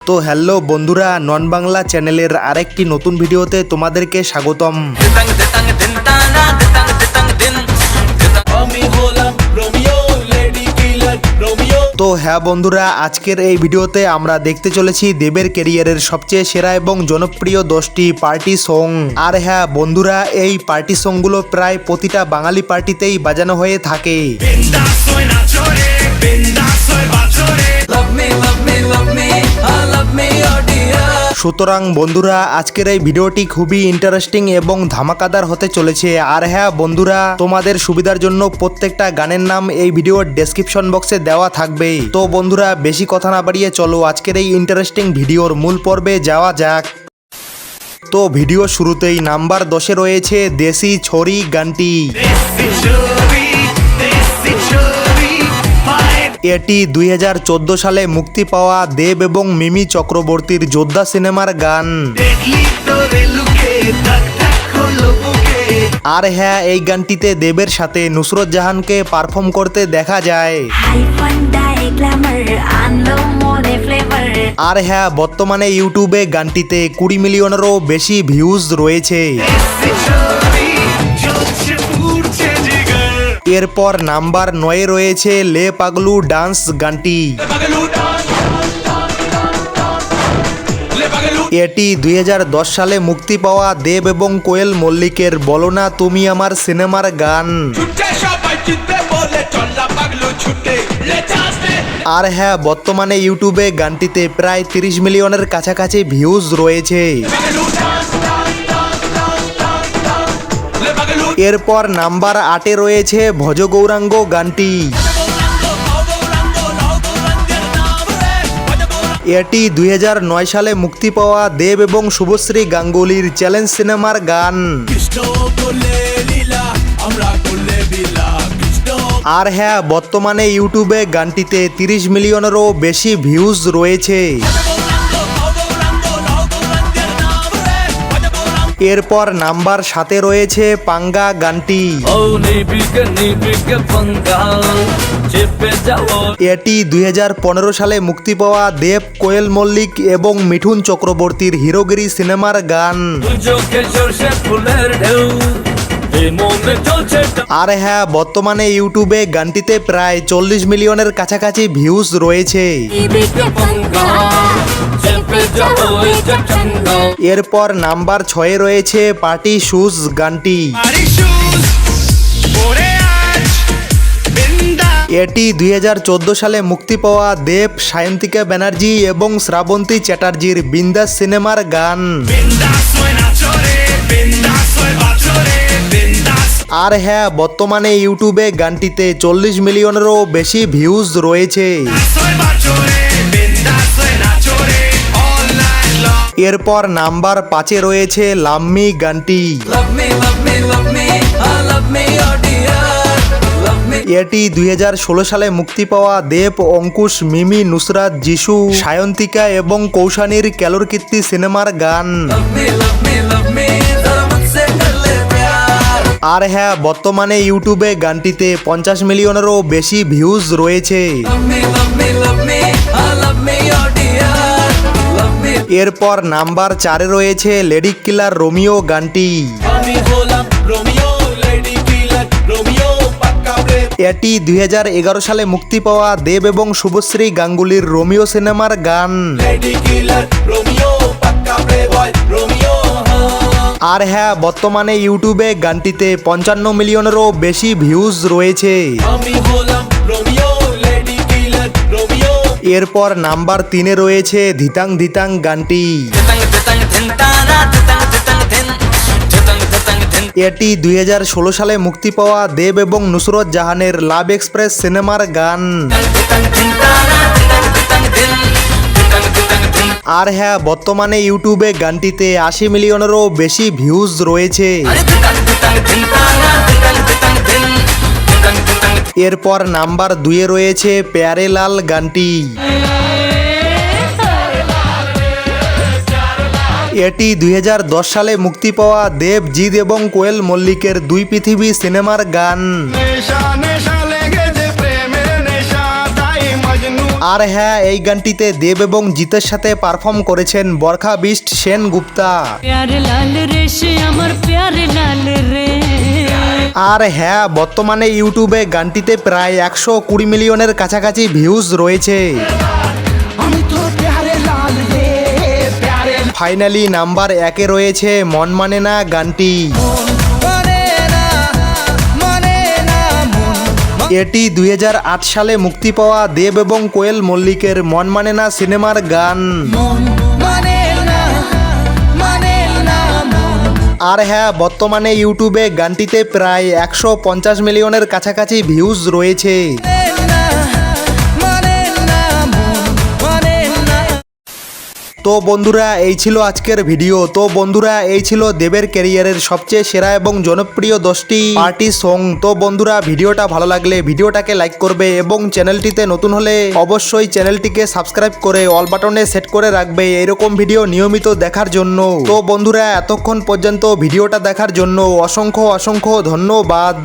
তো হ্যালো বন্ধুরা, নন বাংলা চ্যানেলের আরেকটি নতুন ভিডিওতে তোমাদেরকে স্বাগতম। তো হ্যাঁ বন্ধুরা, আজকের এই ভিডিওতে আমরা দেখতে চলেছি দেবের ক্যারিয়ারের সবচেয়ে সেরা এবং জনপ্রিয় 10টি পার্টি সং। আর হ্যাঁ বন্ধুরা, এই পার্টি সংগুলো প্রায় প্রতিটা বাঙালি পার্টিতেই বাজানো হয়ে থাকে। সুতরাং বন্ধুরা, আজকের এই ভিডিওটি খুবই ইন্টারেস্টিং এবং ধামাকাদার হতে চলেছে। আর হ্যাঁ বন্ধুরা, তোমাদের সুবিধার জন্য প্রত্যেকটা গানের নাম এই ভিডিওর ডেসক্রিপশন বক্সে দেওয়া থাকবে। তো বন্ধুরা, বেশি কথা না বাড়িয়ে চলো আজকের এই ইন্টারেস্টিং ভিডিওর মূল পর্বে যাওয়া যাক। তো ভিডিও শুরুতেই নাম্বার 10-এ রয়েছে দেশি ছড়ি গানটি। এটি 2014 সালে মুক্তি পাওয়া দেব এবং মিমি চক্রবর্তীর যোদ্ধা সিনেমার গান। আর হ্যাঁ, এই গানটিতে দেবের সাথে নুসরত জাহানকে পারফর্ম করতে দেখা যায়। আর হ্যাঁ, বর্তমানে ইউটিউবে গানটিতে 20 মিলিয়নেরও বেশি ভিউজ রয়েছে। এরপর নাম্বার 9-এ রয়েছে লে পাগলু ডান্স গানটি। এটি 2010 সালে মুক্তি পাওয়া দেব এবং কোয়েল মল্লিকের বলো না তুমি আমার সিনেমার গান। আর হ্যাঁ, বর্তমানে ইউটিউবে গানটিতে প্রায় 30 মিলিয়নের কাছাকাছি ভিউজ রয়েছে। এরপর নাম্বার 8-এ রয়েছে ভজ গৌরাঙ্গ গানটি। এটি 2009 সালে মুক্তি পাওয়া দেব এবং শুভশ্রী গাঙ্গুলির চ্যালেঞ্জ সিনেমার গান। আর হ্যাঁ, বর্তমানে ইউটিউবে গানটিতে 30 মিলিয়নেরও বেশি ভিউজ রয়েছে। এরপর নাম্বার 7-এ রয়েছে পাঙ্গা গানটি। এটি 2015 সালে মুক্তি পাওয়া দেব, কোয়েল মল্লিক এবং মিঠুন চক্রবর্তীর হিরোগিরি সিনেমার গান। আর হ্যাঁ, বর্তমানে ইউটিউবে গানটিতে প্রায় 40 মিলিয়নের কাছাকাছি ভিউজ রয়েছে। এরপর নাম্বার 6-এ রয়েছে পার্টি শুজ গানটি। এটি 2014 সালে মুক্তি পাওয়া দেব, সায়ন্তিকা ব্যানার্জি এবং শ্রাবন্তী চ্যাটার্জির বিন্দাস সিনেমার গান। আর হ্যাঁ, বর্তমানে ইউটিউবে গানটিতে 40 মিলিয়নেরও বেশি ভিউজ রয়েছে। এরপর নাম্বার 5-এ রয়েছে লাম্মি গানটি। এটি 2016 সালে মুক্তি পাওয়া দেব, অঙ্কুশ, মিমি, নুসরাত, যিশু, সায়ন্তিকা এবং কৌশানীর ক্যালোর কীর্তি সিনেমার গান। আর হ্যাঁ, বর্তমানে ইউটিউবে গানটিতে 50 মিলিয়নেরও বেশি ভিউজ রয়েছে। এরপর নাম্বার 4-এ রয়েছে লেডি কিলার রোমিও গানটি। এটি 2011 সালে মুক্তি পাওয়া দেব এবং শুভশ্রী গাঙ্গুলির রোমিও সিনেমার গান। আর হ্যাঁ, বর্তমানে ইউটিউবে গানটিতে 55 মিলিয়নেরও বেশি ভিউজ রয়েছে। এরপর নাম্বার 3-এ রয়েছে ধিতাং ধিতাং গানটি। এটি 2016 সালে মুক্তি পাওয়া দেব এবং নুসরত জাহানের লাভ এক্সপ্রেস সিনেমার গান। আর হ্যাঁ, বর্তমানে ইউটিউবে গানটিতে 80 মিলিয়নেরও বেশি ভিউজ রয়েছে। এরপর নাম্বার 2-এ রয়েছে প্যারে লাল গানটি। এটি 2010 সালে মুক্তি পাওয়া দেব, জিৎ এবং কোয়েল মল্লিকের দুই পৃথিবী সিনেমার গান। আর হ্যাঁ, এই গানটিতে দেব এবং জিতের সাথে পারফর্ম করেছেন বরখা বিস্ট সেনগুপ্তা। प्यारे लाल रे से আমার प्यारे लाल রে। আর হ্যাঁ, বর্তমানে ইউটিউবে গানটিতে প্রায় 120 মিলিয়নের কাছাকাছি ভিউজ রয়েছে। ফাইনালি নাম্বার 1-এ রয়েছে মন মানে না গানটি। এটি 2008 সালে মুক্তি পাওয়া দেব এবং কোয়েল মল্লিকের মন মানে না সিনেমার গান। আর হ্যাঁ, বর্তমানে ইউটিউবে গানটিতে প্রায় 150 মিলিয়নের কাছাকাছি ভিউজ রয়েছে। তো বন্ধুরা, এই ছিল আজকের ভিডিও। তো বন্ধুরা, এই ছিল দেবের ক্যারিয়ারের সবচেয়ে সেরা এবং জনপ্রিয় 10টি পার্টি সং। তো বন্ধুরা, ভিডিওটা ভালো লাগলে ভিডিওটাকে লাইক করবে এবং চ্যানেলটিতে নতুন হলে অবশ্যই চ্যানেলটিকে সাবস্ক্রাইব করে অল বাটনে সেট করে রাখবে এরকম ভিডিও নিয়মিত দেখার জন্য। তো বন্ধুরা, এতক্ষণ পর্যন্ত ভিডিওটা দেখার জন্য অসংখ্য অসংখ্য ধন্যবাদ।